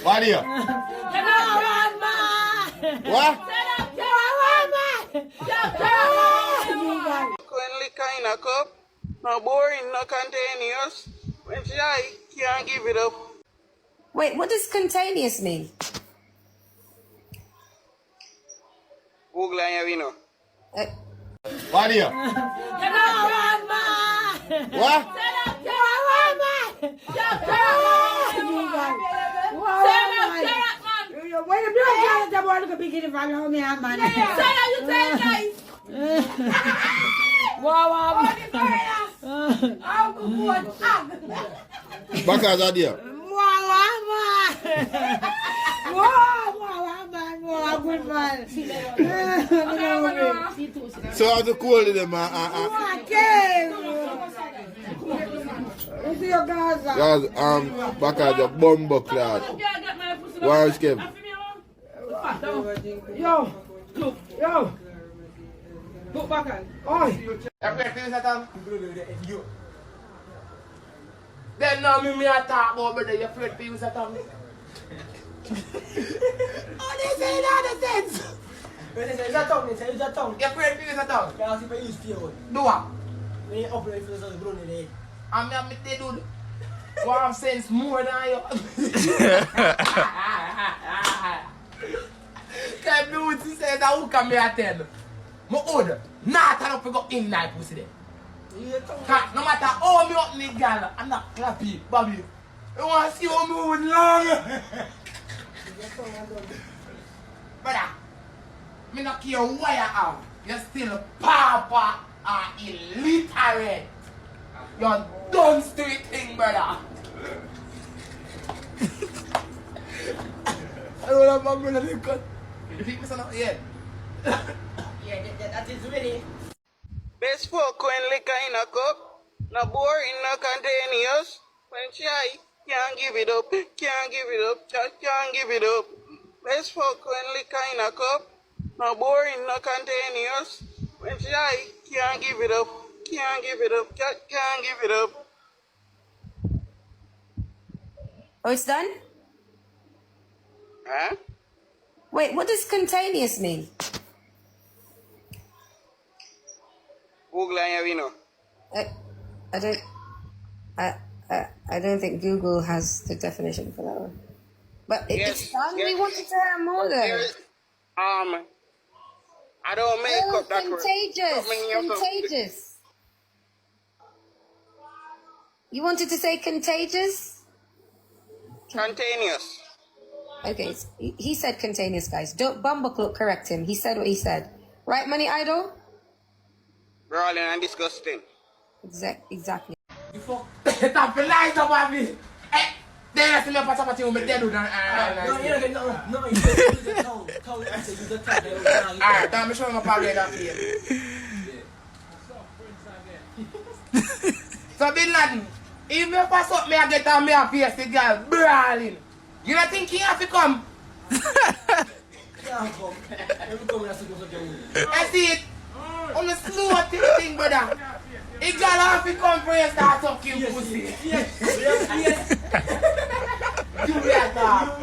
What are you? What? Only kind of cup, no boring, no continuous. When she high, can't give it up. Wait, what does contagious mean? Google and you know. What are you? What? When you blow carrot, the boy look big in the van home, man. You tell guys. Wow. How good boy. Backers are there. Wow, good man. So how's the cold in them? What's your Gaza? Guys, backers are bumbo clad. Why is Kev? Yo. Look back on. Oi. Then now me a talk about brother, you afraid to use a tongue. Oh, they say nonsense. When they say use a tongue, they say use a tongue. You afraid to use a tongue? Yeah, if I use fear one. Do what? When you operate for the grown in the head. I'm me they do. One sense more than you. Can't do what he says. Who can me attend? My order. Not turn up and go in like pussy there. No matter how me up me gal, I'm not clappy, Bobby. You want to see how me would long? Brother, me not care why you are. You're still papa or illiterate. You're done straight thing, brother. I don't have my brother to cut. You think me son of yeah? Yeah, that is ready. Best folk when liquor in a cup, no boring, no continuous. When she high, can't give it up, can't give it up, can't give it up. Best folk when liquor in a cup, no boring, no continuous. When she high, can't give it up, can't give it up, can't give it up. Oh, it's done? Huh? Wait, what does contagious mean? Google and you know. I don't think Google has the definition for that one. But it's done. Yes. We wanted to hear more though. I don't make up that word. Contagious. You wanted to say contagious? Contagious. Okay, he said contagious, guys. Don't Bumblecloak correct him. He said what he said. Right, Money Idol? Brawling and disgusting. Exactly. Stop the lights up on me. Eh, then I see me pass up at you, but they do that. No, you don't get no, you use the tongue. Tongue, you say use the tongue. Alright, now I'm showing my pocket up here. So, Bin Laden, if you pass up me, I get on me a face, the girl brawling. You don't think he have to come? Can't come. Every come, that's supposed to get I see it. On the slow thing, brother. He got off, he come for you, start sucking pussy. Yes. Do that now.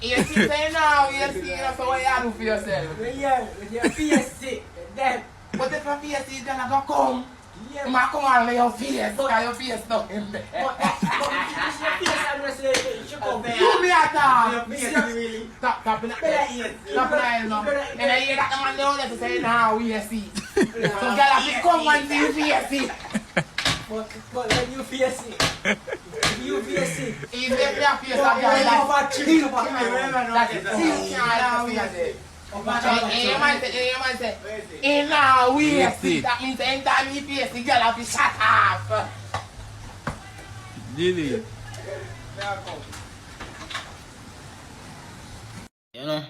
You see, say now, you see, so what you do for yourself? When you're PSC, then. But if your face is gonna go come, you might come on with your face, because your face stuck in there. Do me a talk. Stop tapping that. Stop that now. And I hear that the man down there to say, now we see. So girl, if you come and see you see. But when you PSC, if you PSC, If you have your face, that's it. Man say, in now we see. That means anytime you face the girl have to shut off. Really? You know,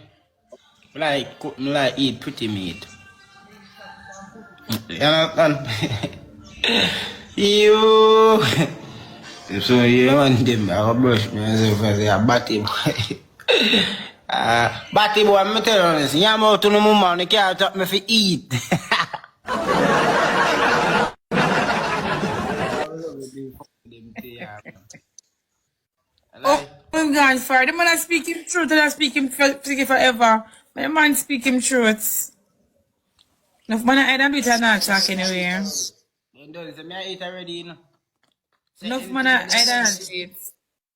like eat pretty meat. You understand? You. So you want them to brush myself as a batty boy. Batty boy, I'm telling you this. You out to the mama, you can't talk me for eat. Like, I'm gone for the man. I speak him truth and I speak him forever. But the man speak him truth. Enough man I don't do it and not talk anyway. you don't say me I eat already, you know. Say Enough man anything I you don't don't say. do it.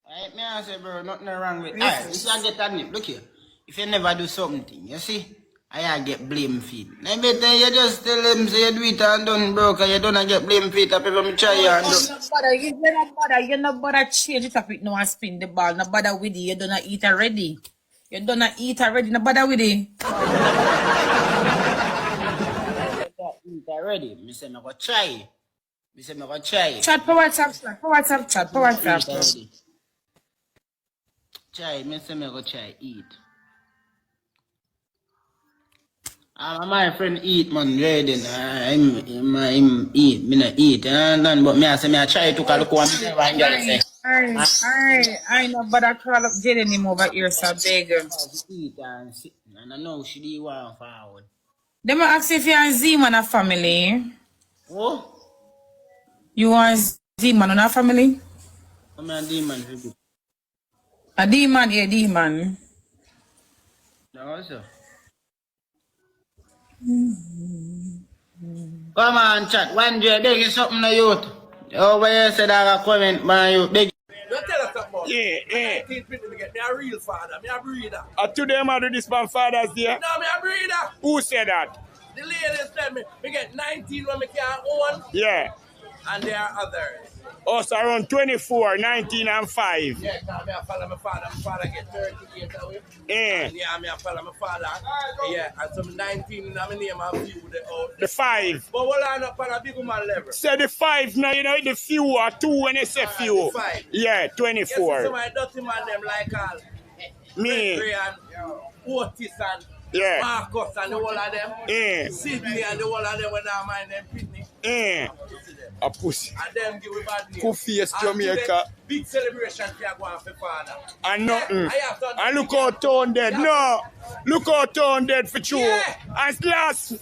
Alright, me I say, bro, nothing wrong with. Alright, if Yes. you get a nip, look here. If you never do something, you see, I get blame for it. I better you just tell them say you do it and done, bro, cause you don't get blame for it. I people me try and do. You not bother change the topic now and spin the ball. No bother with it. You don't eat already. You don't eat already. No bother with it. Eat already. Me say me go try. Me say me go try. Chat for WhatsApp, chat for WhatsApp, chat for Eat WhatsApp. already. Try. Me say me go try eat. My friend eat man ready. Him eat. Me not eat. But me I say me I try to call one never and get say. I know, but I call up Jade anymore over here, so I beg her. Eat and sit. And I know she do one forward. They may ask if you and Z-Man a family. Oh? You and Z-Man on a family? I'm a demon for good. A D-Man, yeah, D-Man. No, sir. Come on, chat. One day, beg you something to youth. Over here, said I got comment, man, you beg. Don't tell us about Yeah, yeah. 19 people to get me a real father, me a breeder. Today I do this man Father's Day. No, me a breeder. Who said that? The ladies tell me get 19 when me can't own, Yeah. and there are others. Us around 24, 19 and 5. Yeah, because me a follow my father. My father get 30 years away. Yeah. And yeah, me a follow my father. Yeah, and some 19 in my name I view The 5. But we'll line up on a big woman level. Say the 5 now, you know, the few or 2 when you say few. The 5. Yeah, Yes, 24. so my dirty man them like all Me. Gregory and Otis and Yeah. Marcus and the whole of them. Yeah. Sydney and the whole of them when I mind them Pitney. Yeah. A pussy. And them give we bad name. Who face And Jamaica. today, big celebration for your going for father. And nothing. I have done And look how Tone dead. No. Look how Tone dead for true. Yeah. And last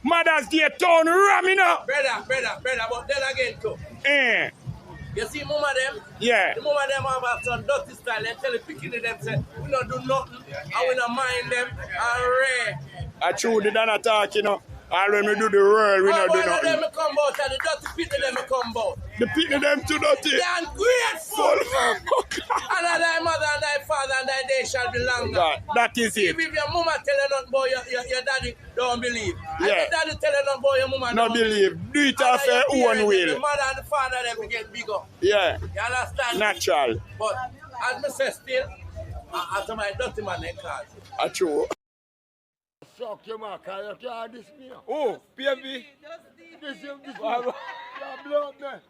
Mother's Day, Tone ramming up. Brother, but then again too. Yeah. You see mama them? Yeah. The mama them have some dirty style and tell the picking them say, we don't do nothing and we don't mind them and rare. I true the done attack, you know. And when we do the world, we don't do Them nothing. come out and the dirty people them come out. The people them too dirty. They are ungrateful. And thy mother and thy father and thy day shall be longer. That is it. If your mama tell you nothing boy, your daddy don't believe. And Yeah. your daddy tell you nothing boy, your mama No don't believe. Do it off your own The will. mother and the father them get bigger. Yeah. You understand? Natural. But as me say still, as my dirty man they call. I true. Suck your mouth, cause you can't diss me. Oh, baby. This you blood man.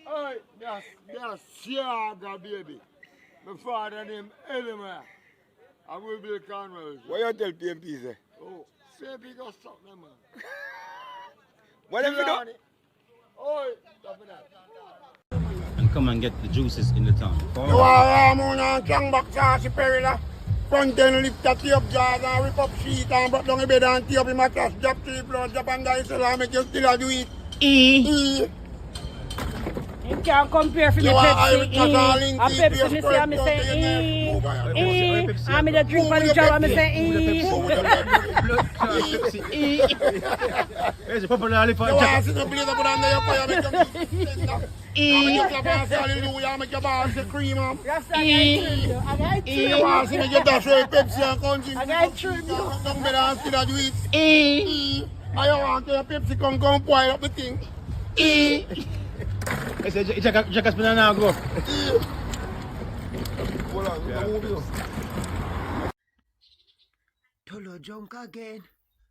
Alright, that's Siaga, baby. My father named Element. I will be a Conwell. What you tell PMP say? Oh, say big or something, man. What if you do? Oh, stop it that. And come and get the juices in the town. You are Ramon and Kang back to Perilla. Front end lift that tape jars and rip up sheet and brought down the bed and tape in my class. Drop 3 blood, drop and die so I make you still do it. You can't compare for me Pepsi. A Pepsi, me say, me say, I'm in the drink for the job, me say, There's a popular You want to see the blaze up under your fire, make you make you clap and say hallelujah, make your balls the cream up. You want to see me get that straight Pepsi and country. I got true. Don't better and still do it. I want your Pepsi come boil up the thing. Jack has been now go. Tolo junk again.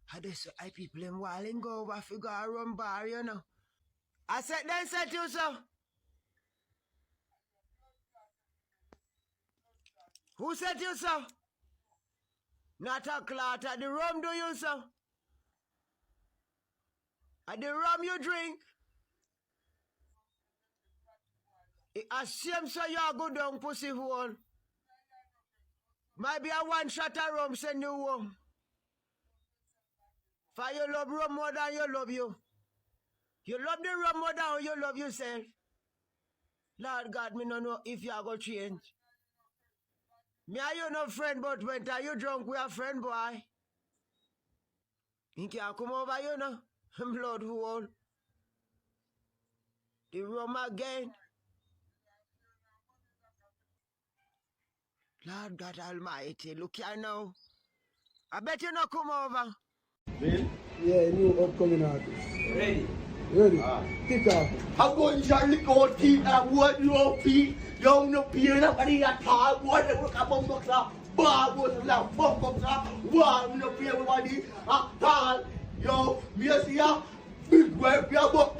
How they say I people them walling go over figure a run bar, you know. I said then said you so. Who said you so? Not a clot at the rum do you so? At the rum you drink? It assumes so you are good down pussy hole. Might be a one shot of rum send you home. For you love rum more than you love you. You love the rum more than you love yourself. Lord God, me no know if you are going to change. Me are you no friend, but when are you drunk, we are friend, boy. You can't come over, you know. Blood hole. The rum again. Lord God Almighty, look here now. I bet you not come over. Bill? Yeah, new upcoming artist. Ready? Ready? Kick off. I'm going to lick out teeth and what you feet. You no peer nobody at all. What the fuck about the club? Bar was la bump up club. One no peer everybody at all. Yo, me see ya. Big wife, ya buck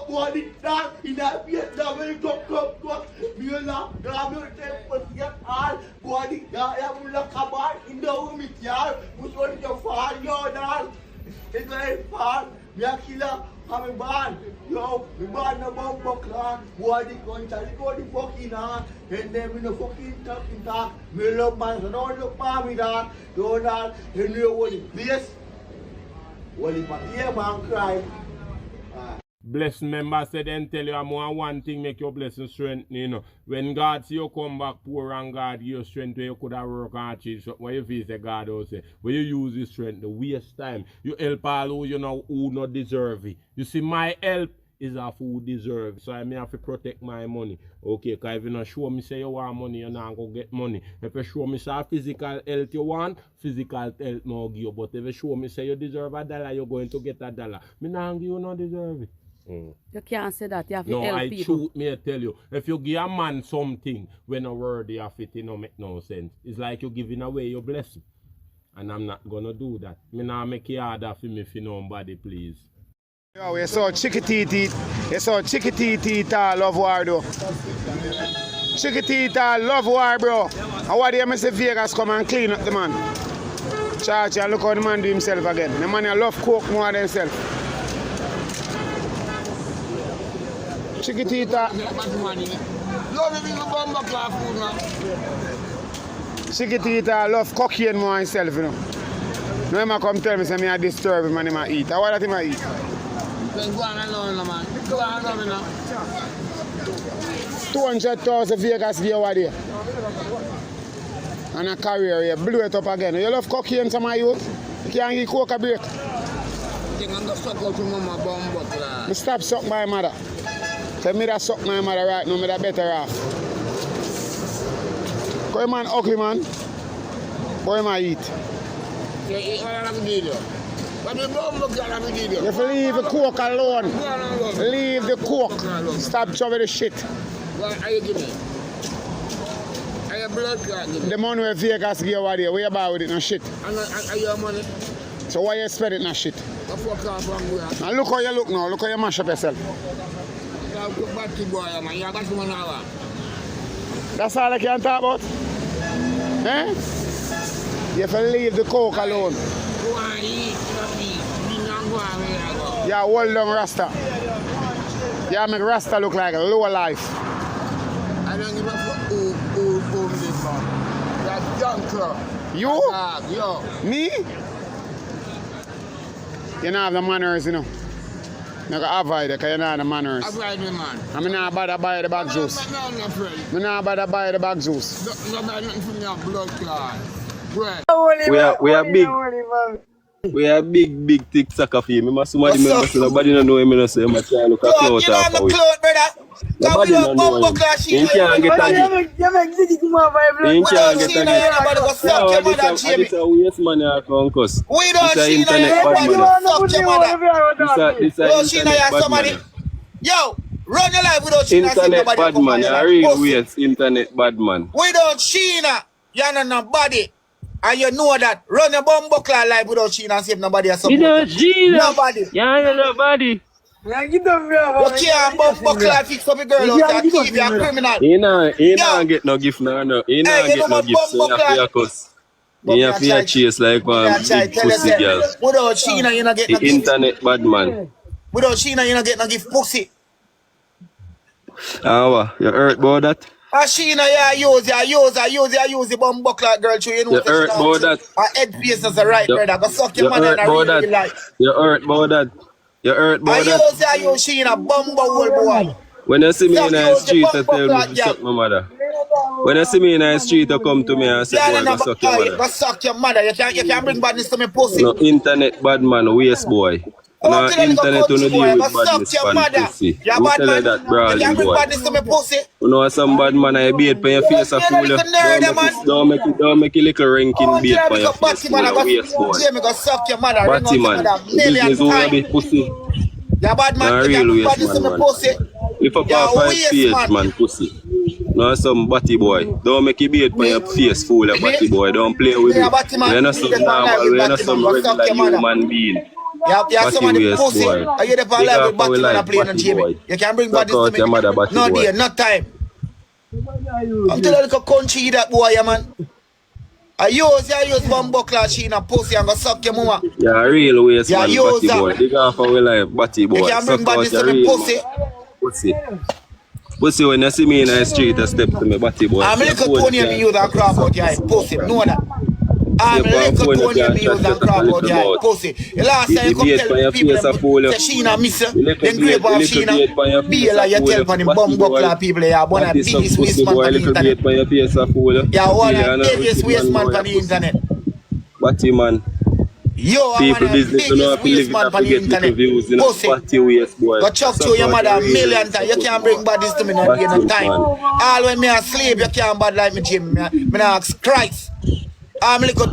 what it down in that Vietnam when you come. Me la, me take for get all. Body, ya will look about in the room it ya. Which one you fall, yo, dad? It's very far. Me a killer. I'm born. Yo, me born no bumbo clan. Boy, the country, go the fucking on. And then me no fucking talk. Me love man, so don't look for me that. Don't that. You know what the place? Well, if I hear man cry. Blessing member said and tell you more one thing make your blessing strength, you know. When God see you come back poor and God give you strength where you could have work and achieve something, when you face a God will say, when you use this strength, the waste time, you help all who you know who not deserve it. You see, my help is of who deserve it. So I may have to protect my money. Okay, because if you not show me say you want money, you're not going to get money. If you show me say physical health you want, physical health no give you. But if you show me say you deserve $1, you're going to get $1. Me not give you no deserve it. You can't say that. You have to help people. No, I may tell you. If you give a man something when a worthy of it, it don't make no sense. It's like you're giving away your blessing. And I'm not going to do that. Me not make it harder for me for nobody, please. Yo, you saw Chickatee, love war though. Chickatee love war, bro. And what do you say Vegas come and clean up the man? Charge and look how the man do himself again. The man love coke more than himself. Chickatee. Chickatee love cocaine more than himself, you know. No one come tell me say I disturb him and him eat. How what that him eat? Go on alone, man. Go on alone now. 200,000 Vegas give over there. And a career here, blow it up again. You love cocaine, some of you? You can't give coke a break. I stop sucking my mother. Tell me that suck my mother right now, me that better off. Go man, ugly man. Boy, I eat. You eat all of the video. But the bumbo girl have a video. You have to leave the coke alone. Leave the coke. Stop shoving the shit. What are you giving? Are you blood clot giving? The money where Vegas give over there, where you buy with it, no shit. Are you money? So why you spend it, no shit? What fuck off from where? Now look how you look now, look how you mash up yourself. You have to batty boy, man. You have batty man now. That's all I can talk about? Eh? You have to leave the coke alone. Go on, eat. Yeah, hold on, Rasta. Yeah, make Rasta look like a lower life. I don't give a fuck who this man. You're junker. You? Yo. Me? You don't have the manners, you know. You can avoid it because you don't have the manners. Avoid me, man. I'm not about to buy the bag juice. I'm not about to buy the bag juice. No buy nothing from your blood clot. We are big TikTok of him. I somebody remember so nobody don't know him. I say I'm trying to look at clout after we. Nobody don't know him. He can't get a gift. He can't get a gift. Yeah, this a waste money at Concourse. This a internet bad man. This a internet bad man. Yo, run your life without Sheena. Internet bad man. I real waste internet bad man. Without Sheena, you're not nobody. And you know that. Run your bumbuckler life without Sheena and save nobody or something. Without Sheena? Nobody. Yeah, nobody. You can't bumbuckler fix up a girl out there. TV, you're a criminal. He not get no gift no. He not get no gift, so you have to cuss. You have to chase like one big pussy girl. Without Sheena, you not get no the gift. internet bad man. Without Sheena, you not get no gift pussy. What? You hurt about that? Sheena, you use the bumbuckler girl to you know. You hurt about that? Her head face is a right, brother. Go suck your mother in a real life. You hurt about that? You hurt about that? You Sheena, bumbo old boy. When you see me in the street, I tell me to suck my mother. When you see me in the street, you come to me and say, boy, go suck your mother. Go suck your mother. You can't bring badness to me pussy. No internet bad man, waste boy. No internet to no deal with badness fan pussy. Who tell you that, brawling boy? You can't bring badness to me pussy. You know some bad man I beat for your face a fool. Don't make a little ranking beat for your face. Waste boy. Jamie go suck your mother. Batty man. Business who be pussy. Yeah, bad man. You real waste badness to me man. pussy. Lift up our 5 page man pussy. No some batty boy. Don't make a beat for your face fool a batty boy. Don't play with me. We're not some normal. We're not some regular human being. Yeah, somebody pussy. Are you the one live with batty man playing on Jamie? You can't bring badness to me. No day, no time. I'm telling you, country that boy, yeah, man. I use one buckler, she in a pussy and go suck your mama. Yeah, real waste man, batty that. boy. Dig off our life, batty boy. You can't bring Suck badness out to me your pussy. Pussy. Pussy, when you see me in the street, I step to me, batty boy. I'm a little Tony and me use and crap out your pussy. Know that. I'm a little Tony and me use and crap out your pussy. The last time you come tell people that she in a miss, then grave off she in a beer you tell for them bum buckler people. Yeah, one of the biggest waste man on the internet. Yeah, one of the biggest waste man on the internet. Batty man. Yo, people business you know have to live it up to get little views, you know, batty waste boy. Go chuck to your mother a million times. You can't bring bodies to me no day no time. All when me a slave, you can't bad like me Jim. Me ask Christ. I'm little